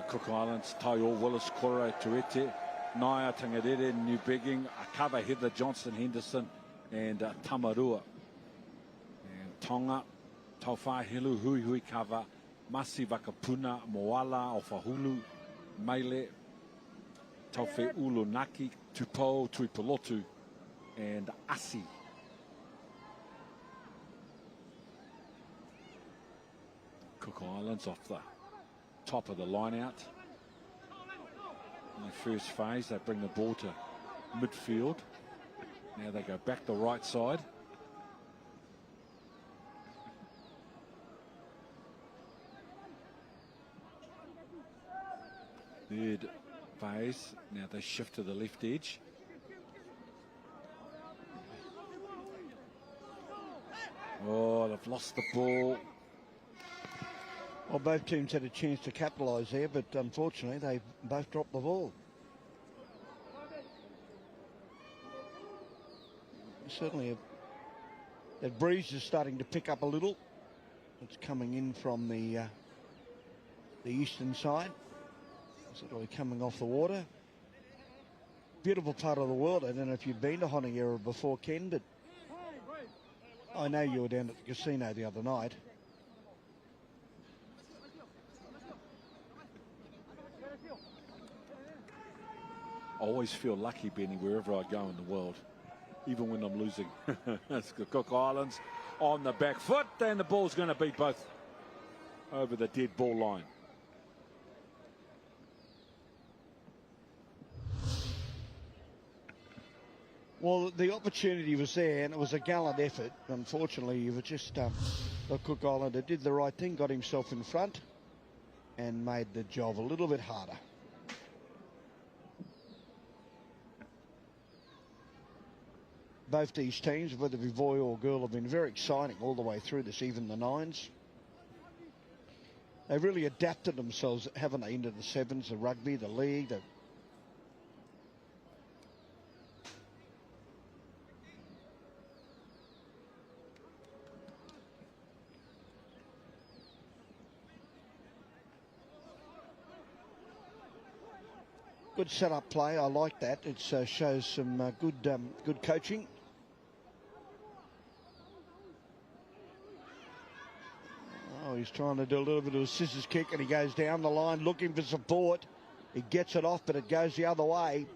Cook Islands, Taio Willis, Koro, Tuete, Naya, Tangarere, New Begging, Akava, Heather, Johnson, Henderson, and Tamarua. And Tonga, Tauwhai Hilu, Hui Hui Kava, Masi Vakapuna, Moala, Ofahulu, Meile, Tauwhe Ulu Naki, Tupou, Tuipolotu, and Asi. Cook Islands off the top of the line out. In the first phase, they bring the ball to midfield. Now they go back the right side. Third phase, now they shift to the left edge. Oh, they've lost the ball. Well, both teams had a chance to capitalise there, but unfortunately they both dropped the ball. Certainly that breeze is starting to pick up a little. It's coming in from the eastern side. It's literally coming off the water. Beautiful part of the world. I don't know if you've been to Honeyera before, Ken, but I know you were down at the casino the other night. I always feel lucky, Benny, wherever I go in the world, even when I'm losing. That's good. Cook Islands on the back foot, and the ball's going to be both over the dead ball line. Well, the opportunity was there, and it was a gallant effort. Unfortunately, you were just the Cook Islander did the right thing, got himself in front, and made the job a little bit harder. Both these teams, whether it be boy or girl, have been very exciting all the way through this, even the nines. They've really adapted themselves, haven't they, into the sevens, the rugby, the league. Good set-up play, I like that. It shows some good coaching. Oh, he's trying to do a little bit of a scissors kick, and he goes down the line looking for support. He gets it off, but it goes the other way.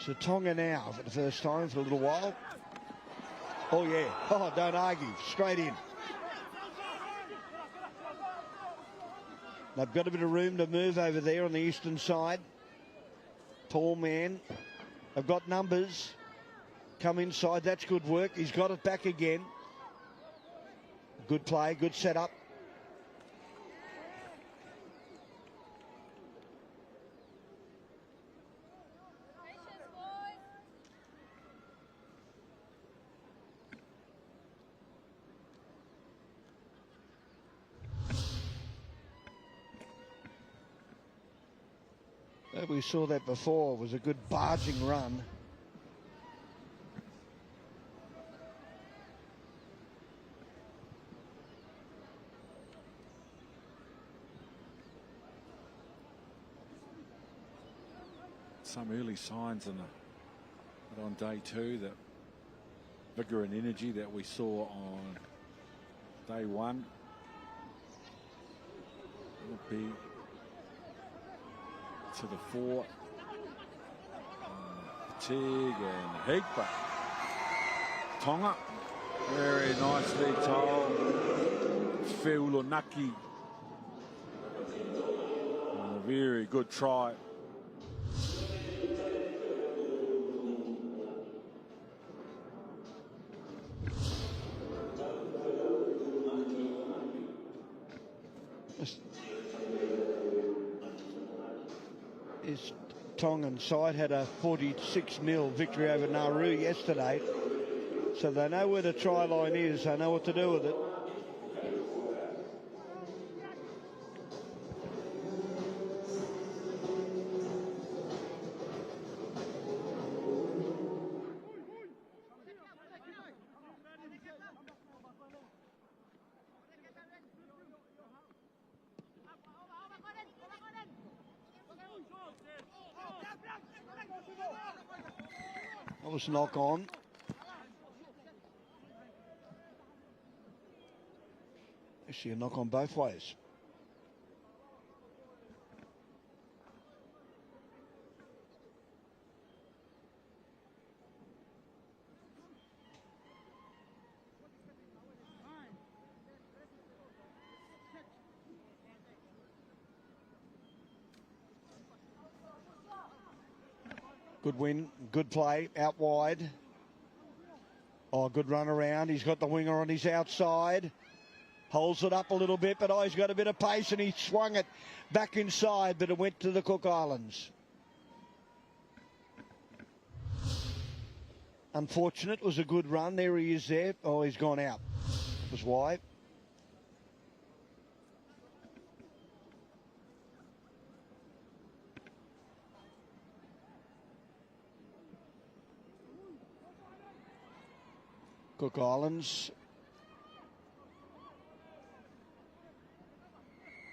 So Tonga now for the first time for a little while. Oh yeah, oh don't argue, straight in. They've got a bit of room to move over there on the eastern side. Tall man, they've got numbers. Come inside, that's good work. He's got it back again. Good play, good setup. We saw that before. It was a good barging run. Some early signs on day two, that vigour and energy that we saw on day one will be to the fore. Fatigue and Hig, but Tonga very nicely told. Feulonaki, a very good try. Tongan side had a 46-0 victory over Nauru yesterday. So they know where the try line is. They know what to do with it. That was knock on. Actually, a knock on both ways. Good win, good play, out wide. Oh, good run around. He's got the winger on his outside. Holds it up a little bit, but oh, he's got a bit of pace and he swung it back inside, but it went to the Cook Islands. Unfortunate, was a good run. There he is there. Oh, he's gone out. It was wide. Cook Islands.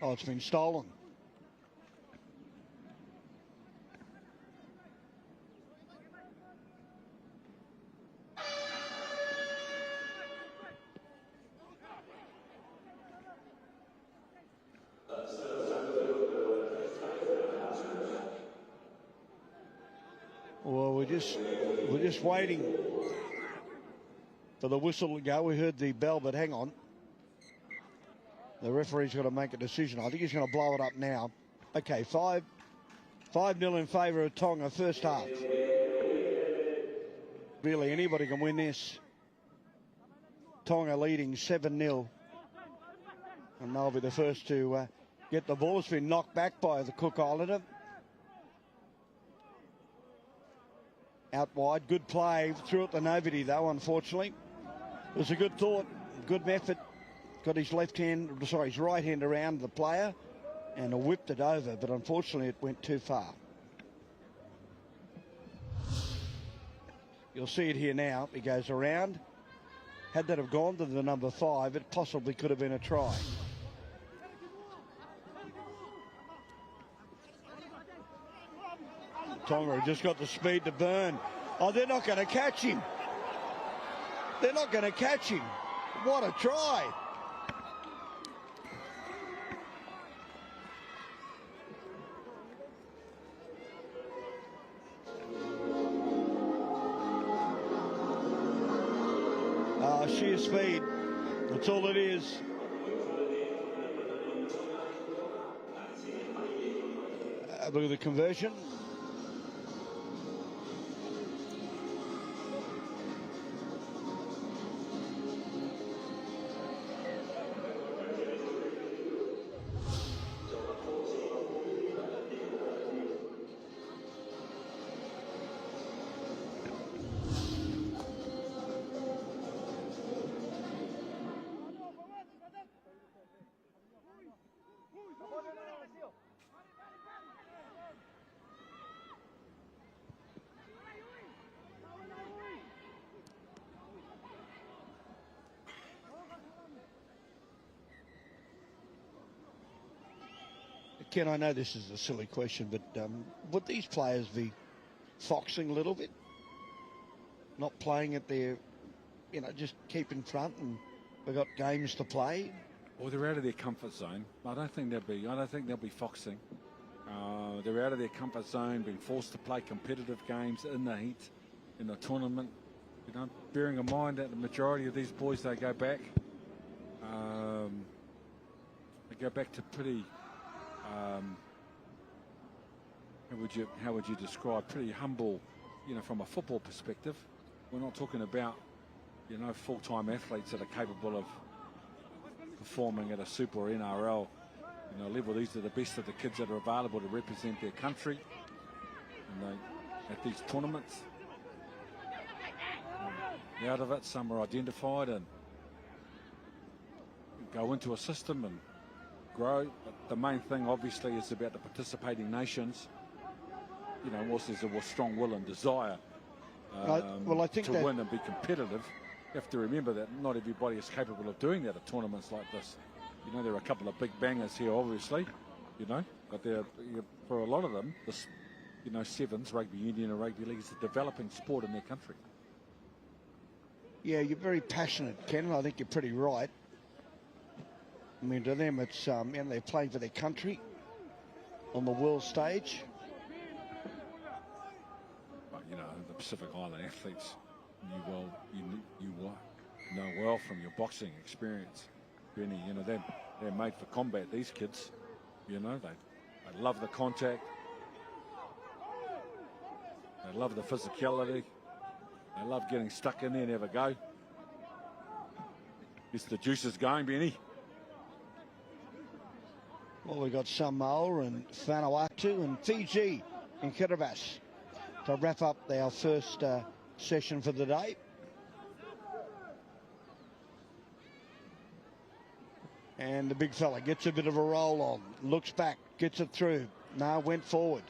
Oh, it's been stolen. Well, we're just waiting for the whistle to go. We heard the bell, but hang on. The referee's got to make a decision. I think he's going to blow it up now. Okay, 5-0 in favour of Tonga, first half. Really, anybody can win this. Tonga leading 7-0. And they'll be the first to get the ball. It's been knocked back by the Cook Islander. Out wide, good play. Threw it to nobody, though, unfortunately. It was a good thought, good effort. Got his right hand around the player and whipped it over, but unfortunately it went too far. You'll see it here now. He goes around. Had that have gone to the number 5, it possibly could have been a try. Tonga just got the speed to burn. Oh, they're not going to catch him. They're not going to catch him. What a try. Sheer speed. That's all it is. Look at the conversion. Ken, I know this is a silly question, but would these players be foxing a little bit? Not playing at their, just keep in front and we've got games to play? Well, they're out of their comfort zone. I don't think they'll be foxing. They're out of their comfort zone, being forced to play competitive games in the heat, in the tournament. Bearing in mind that the majority of these boys, they go back to pretty, how would you describe, pretty humble, from a football perspective. We're not talking about, full-time athletes that are capable of performing at a Super or NRL level. These are the best of the kids that are available to represent their country. and at these tournaments. Out of it, some are identified and go into a system and grow. But the main thing, obviously, is about the participating nations. You know, whilst there's a strong will and desire I think to win and be competitive, you have to remember that not everybody is capable of doing that at tournaments like this. You know, there are a couple of big bangers here, obviously, you know, but for a lot of them, this, you know, sevens, rugby union and rugby league is a developing sport in their country. Yeah, you're very passionate, Ken. I think you're pretty right. I mean, to them, it's you know, they're playing for their country on the world stage. But you know, the Pacific Island athletes, you know well from your boxing experience, Benny. You know, they're made for combat. These kids, you know, they love the contact, they love the physicality. They love getting stuck in there and have a go. Gets the juices going, Benny. Well, we've got Samoa and Vanuatu and Fiji in Kiribati to wrap up our first session for the day. And the big fella gets a bit of a roll on, looks back, gets it through. Now went forward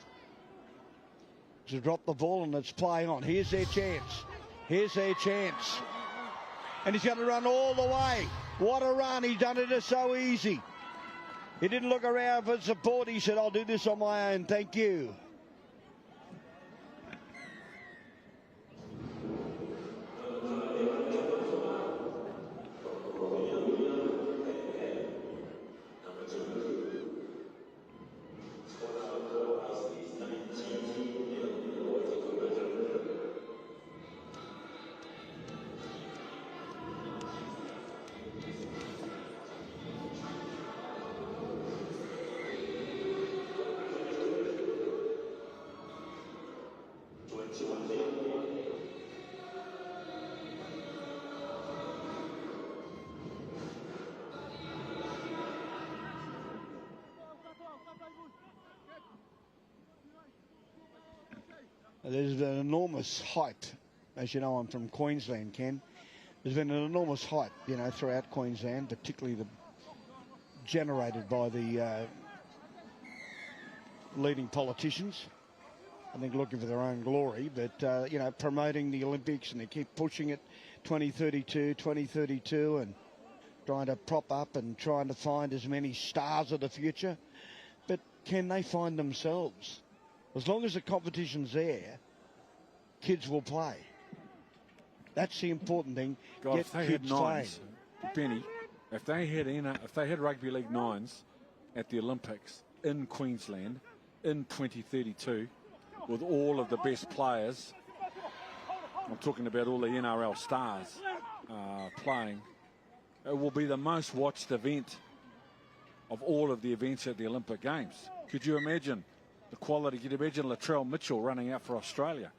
to drop the ball, and it's play on. Here's their chance. Here's their chance. And he's going to run all the way. What a run. He's done it so easy. He didn't look around for support. He said, I'll do this on my own. Thank you. There's an enormous hype. As you know, I'm from Queensland, Ken. There's been an enormous hype, you know, throughout Queensland, particularly generated by the leading politicians. I think looking for their own glory, but, you know, promoting the Olympics, and they keep pushing it 2032, and trying to prop up and trying to find as many stars of the future. But can they find themselves? As long as the competition's there, kids will play. That's the important thing. God, Get if they kids had nines, Benny, if they had rugby league nines at the Olympics in Queensland in 2032, with all of the best players, I'm talking about all the NRL stars playing, it will be the most watched event of all of the events at the Olympic Games. Could you imagine the quality? Could you imagine Latrell Mitchell running out for Australia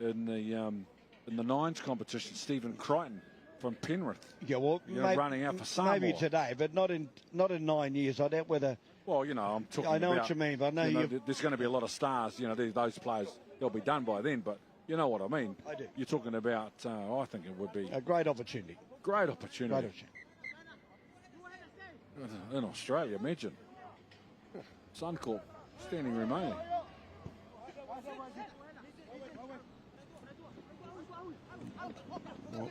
in the nines competition? Stephen Crichton from Penrith, yeah, well, running out for Samoa. Maybe today, but not in 9 years. I doubt whether. Well, you know, I'm talking. I know about, what you mean, but I know you know, there's going to be a lot of stars. You know, those players, they'll be done by then. But you know what I mean. I do. You're talking about. I think it would be a great opportunity. Great opportunity. In Australia, imagine. Suncorp standing room only. Well,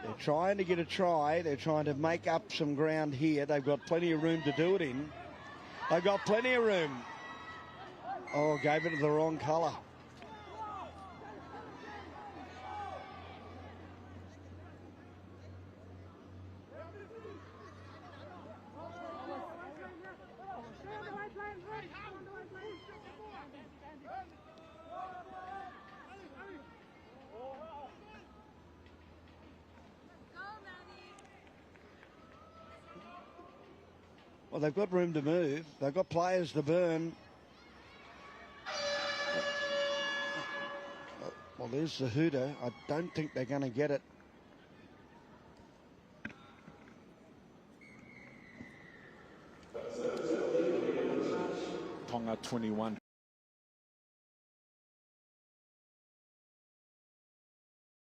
they're trying to get a try. They're trying to make up some ground here. They've got plenty of room to do it in. They've got plenty of room. Oh, gave it to the wrong colour. Well, they've got room to move. They've got players to burn. Well, there's the hooter. I don't think they're going to get it. Tonga 21.